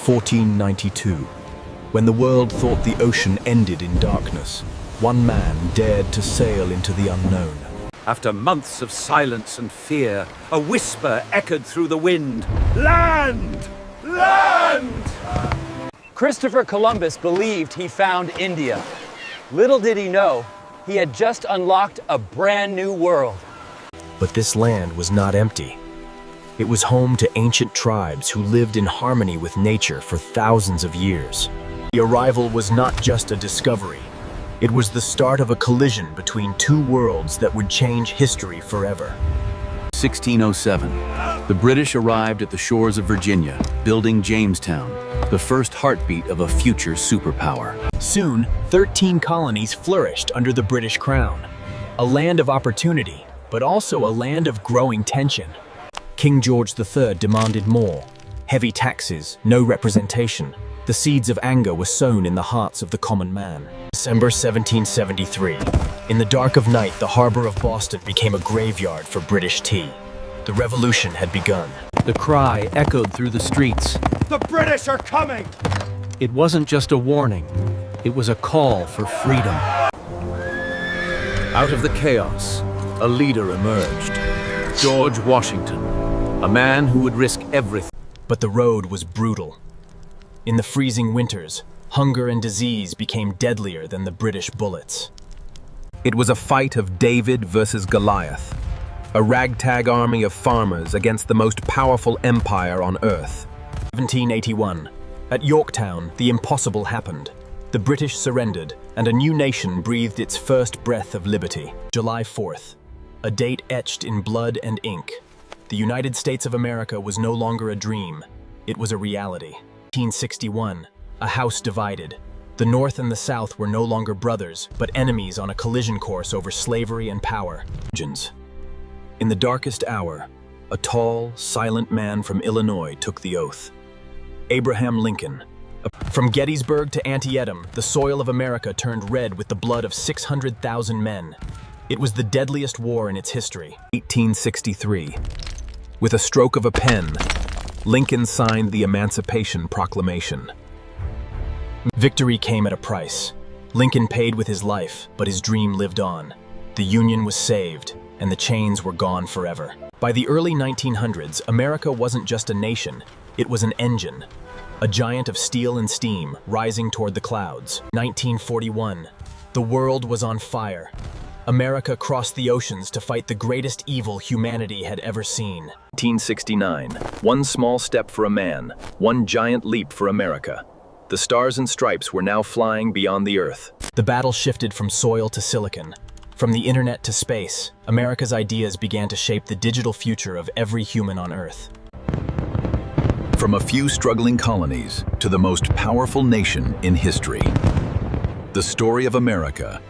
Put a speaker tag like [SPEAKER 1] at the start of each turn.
[SPEAKER 1] 1492. When the world thought the ocean ended in darkness, one man dared to sail into the unknown.
[SPEAKER 2] After months of silence and fear, a whisper echoed through the wind. Land! Land!
[SPEAKER 3] Christopher Columbus believed he found India. Little did he know, he had just unlocked a brand new world.
[SPEAKER 1] But this land was not empty. It was home to ancient tribes who lived in harmony with nature for thousands of years. The arrival was not just a discovery. It was the start of a collision between two worlds that would change history forever.
[SPEAKER 4] 1607. The British arrived at the shores of Virginia, building Jamestown, the first heartbeat of a future superpower.
[SPEAKER 1] Soon, 13 colonies flourished under the British crown. A land of opportunity, but also a land of growing tension. King George III demanded more. Heavy taxes, no representation. The seeds of anger were sown in the hearts of the common man. December 1773. In the dark of night, the harbor of Boston became a graveyard for British tea. The revolution had begun.
[SPEAKER 4] The cry echoed through the streets.
[SPEAKER 2] The British are coming!
[SPEAKER 4] It wasn't just a warning, it was a call for freedom.
[SPEAKER 2] Out of the chaos, a leader emerged. George Washington, a man who would risk everything.
[SPEAKER 1] But the road was brutal. In the freezing winters, hunger and disease became deadlier than the British bullets.
[SPEAKER 5] It was a fight of David versus Goliath, a ragtag army of farmers against the most powerful empire on earth.
[SPEAKER 1] 1781. At Yorktown, the impossible happened. The British surrendered, and a new nation breathed its first breath of liberty. July 4th. A date etched in blood and ink. The United States of America was no longer a dream. It was a reality. 1861. A house divided. The North and the South were no longer brothers, but enemies on a collision course over slavery and power. In the darkest hour, a tall, silent man from Illinois took the oath. Abraham Lincoln. From Gettysburg to Antietam, the soil of America turned red with the blood of 600,000 men. It was the deadliest war in its history.
[SPEAKER 5] 1863. With a stroke of a pen, Lincoln signed the Emancipation Proclamation.
[SPEAKER 1] Victory came at a price. Lincoln paid with his life, but his dream lived on. The Union was saved, and the chains were gone forever. By the early 1900s, America wasn't just a nation, it was an engine. A giant of steel and steam, rising toward the clouds. 1941. The world was on fire. America crossed the oceans to fight the greatest evil humanity had ever seen.
[SPEAKER 5] 1969. One small step for a man, one giant leap for America. The stars and stripes were now flying beyond the earth.
[SPEAKER 1] The battle shifted from soil to silicon. From the internet to space, America's ideas began to shape the digital future of every human on Earth.
[SPEAKER 6] From a few struggling colonies to the most powerful nation in history, the story of America